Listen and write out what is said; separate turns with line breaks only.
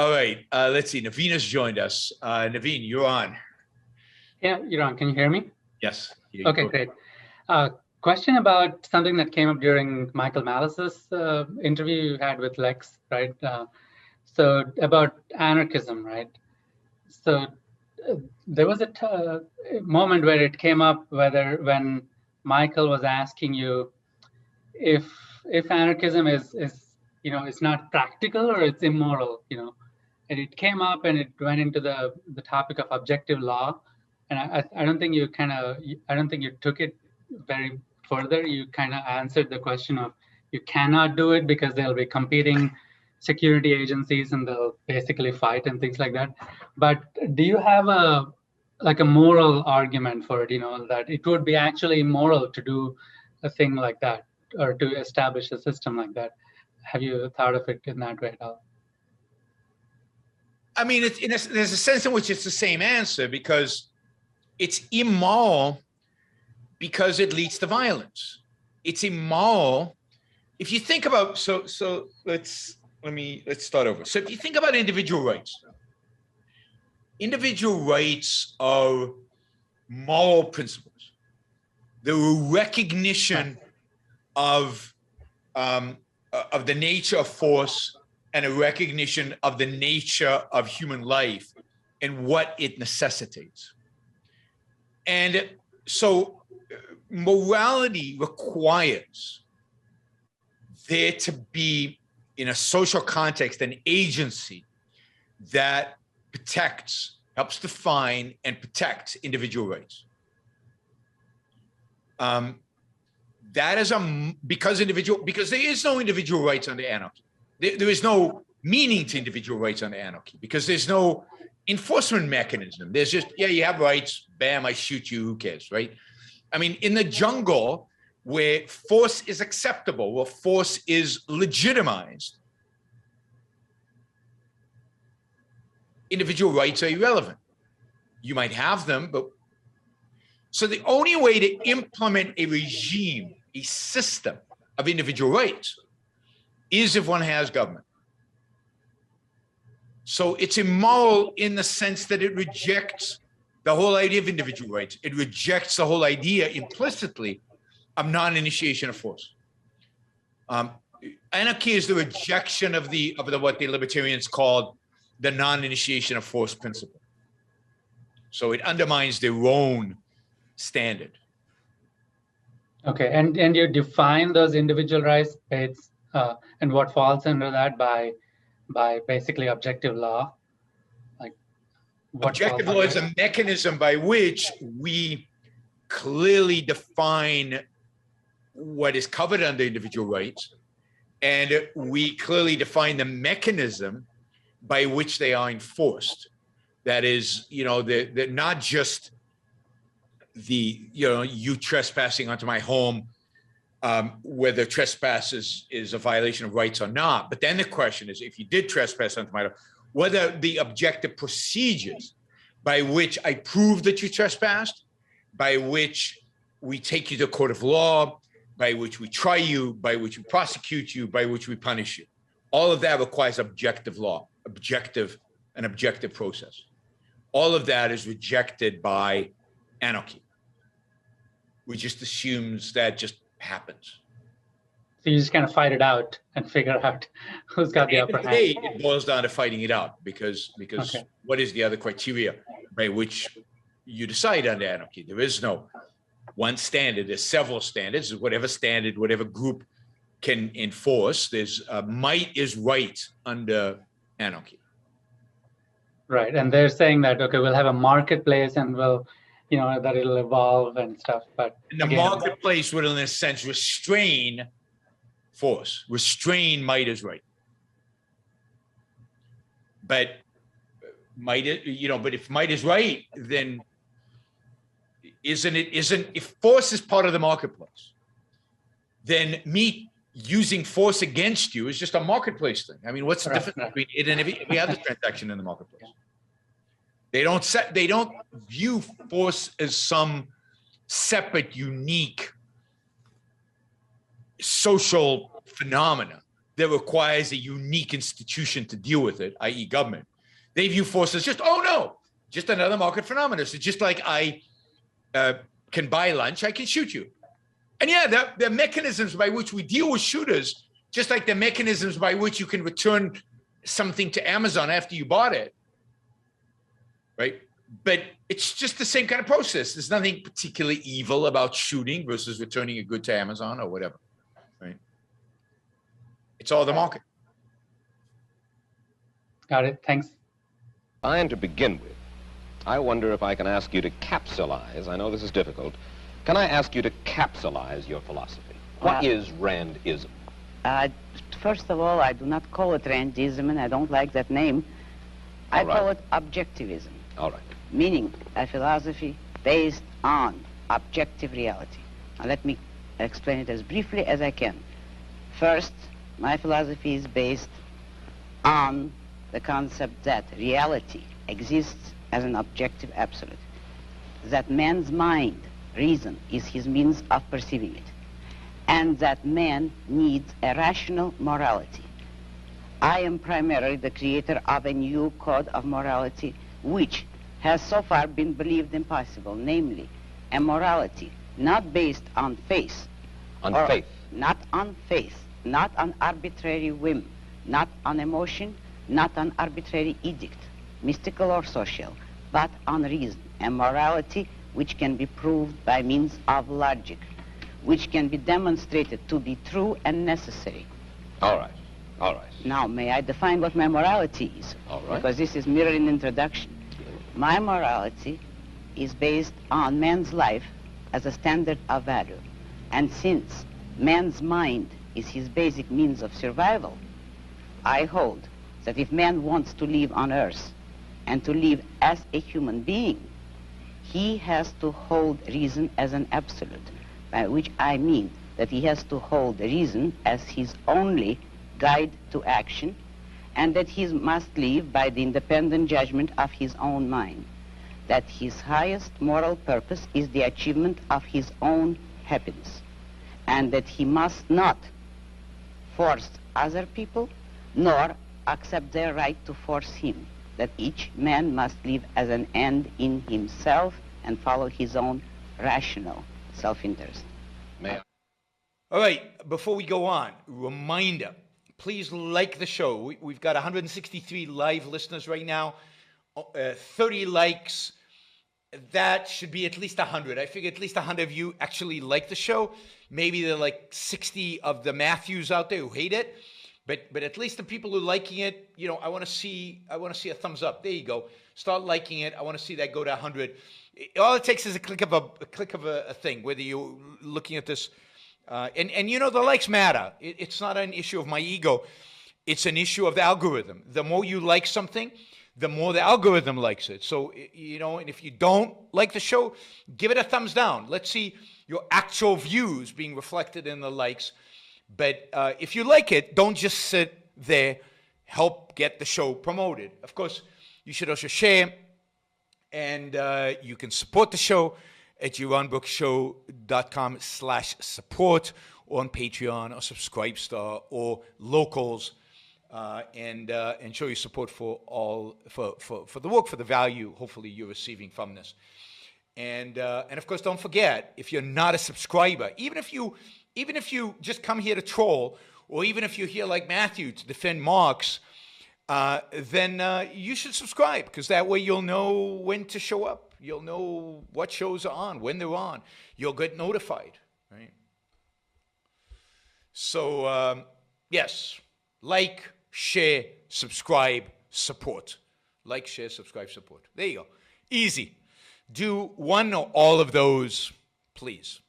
All right, let's see. Naveen has joined us. Naveen, you're on.
Yeah, you're on. Can you hear me?
Yes.
Okay, great. Question about something that came up during Michael Malice's interview you had with Lex, right? So about anarchism, right? So there was a moment where it came up when Michael was asking you if anarchism is it's not practical or it's immoral, and it came up and it went into the topic of objective law, and I don't think I don't think you took it very further. You kind of answered the question of you cannot do it because there'll be competing security agencies and they'll basically fight and things like that. But do you have a moral argument for it, that it would be actually immoral to do a thing like that or to establish a system like that? Have you thought of it in that way at all?
I mean, there's a sense in which it's the same answer, because it's immoral because it leads to violence. It's immoral. If you think about, so let's start over. So if you think about individual rights are moral principles. They're a recognition of the nature of force and a recognition of the nature of human life and what it necessitates. And so morality requires there to be, in a social context, an agency that helps define and protects individual rights. That is because there is no individual rights under anarchy. There is no meaning to individual rights under anarchy because there's no enforcement mechanism. There's just, yeah, you have rights, bam, I shoot you, who cares, right? I mean, in the jungle where force is acceptable, where force is legitimized, individual rights are irrelevant. You might have them, but so the only way to implement a regime, a system of individual rights, is if one has government. So it's immoral in the sense that it rejects the whole idea of individual rights. It rejects the whole idea implicitly of non-initiation of force. Anarchy is the rejection of what the libertarians called the non-initiation of force principle. So it undermines their own standard.
Okay, and you define those individual rights, and what falls under that by basically objective law. Like,
objective law is a mechanism by which we clearly define what is covered under individual rights, and we clearly define the mechanism by which they are enforced. That is, they're not just you trespassing onto my home, whether trespass is a violation of rights or not. But then the question is, if you did trespass onto my home, whether the objective procedures by which I prove that you trespassed, by which we take you to a court of law, by which we try you, by which we prosecute you, by which we punish you, all of that requires objective law, an objective process. All of that is rejected by anarchy. We just assumes that just happens.
So you just kind of fight it out and figure out who's got the upper hand.
It boils down to fighting it out because okay. What is the other criteria by which you decide under anarchy? There is no one standard. There's several standards. Whatever group can enforce. There's might is right under anarchy.
Right, and they're saying that, okay, we'll have a marketplace and we'll, that it'll evolve and stuff, but
and the marketplace will, in a sense, restrain force, restrain might is right. But but if might is right, then if force is part of the marketplace, then me using force against you is just a marketplace thing. I mean, what's the difference between it and every other transaction in the marketplace? They don't view force as some separate, unique social phenomena. that requires a unique institution to deal with it, i.e. government. They view force as just, oh no, just another market phenomenon. So just like I can buy lunch, I can shoot you. And yeah, there are mechanisms by which we deal with shooters, just like the mechanisms by which you can return something to Amazon after you bought it, right? But it's just the same kind of process. There's nothing particularly evil about shooting versus returning a good to Amazon or whatever, right? It's all the market.
Got it. Thanks.
And to begin with, I wonder if I can ask you to capsulize. I know this is difficult. Can I ask you to capsulize your philosophy? What is Randism?
First of all, I do not call it Randism, and I don't like that name. I call it objectivism.
All right.
Meaning a philosophy based on objective reality. Now let me explain it as briefly as I can. First, my philosophy is based on the concept that reality exists as an objective absolute, that man's mind, reason, is his means of perceiving it, and that man needs a rational morality. I am primarily the creator of a new code of morality which has so far been believed impossible, namely a morality not based on faith.
On faith.
Not on faith, not on arbitrary whim, not on emotion, not on arbitrary edict, mystical or social, but on reason, a morality which can be proved by means of logic, which can be demonstrated to be true and necessary.
All right. All right.
Now, may I define what my morality is?
All right.
Because this is merely an introduction. My morality is based on man's life as a standard of value. And since man's mind is his basic means of survival, I hold that if man wants to live on earth and to live as a human being, he has to hold reason as an absolute, by which I mean that he has to hold reason as his only guide to action, and that he must live by the independent judgment of his own mind, that his highest moral purpose is the achievement of his own happiness, and that he must not force other people, nor accept their right to force him, that each man must live as an end in himself and follow his own rational self-interest.
May I?
All right, before we go on, reminder, please like the show. We've got 163 live listeners right now, 30 likes. That should be at least 100. I figure at least 100 of you actually like the show. Maybe there are like 60 of the Matthews out there who hate it. But at least the people who are liking it, you know, I want to see a thumbs up. There you go. Start liking it. I want to see that go to 100. All it takes is a click of a thing, whether you're looking at this. And you know, the likes matter. It's not an issue of my ego. It's an issue of the algorithm. The more you like something, the more the algorithm likes it. So, you know, and if you don't like the show, give it a thumbs down. Let's see your actual views being reflected in the likes. But if you like it, don't just sit there. Help get the show promoted. Of course, you should also share. And you can support the show at JeronBrookShow.com/support, or on Patreon or Subscribestar or Locals, and show your support for the work, for the value hopefully you're receiving from this. And of course, don't forget, if you're not a subscriber, even if you just come here to troll, or even if you're here like Matthew to defend Marx, then you should subscribe, because that way you'll know when to show up. You'll know what shows are on, when they're on. You'll get notified, right? So, yes, like, share, subscribe, support. Like, share, subscribe, support. There you go. Easy. Do one or all of those, please.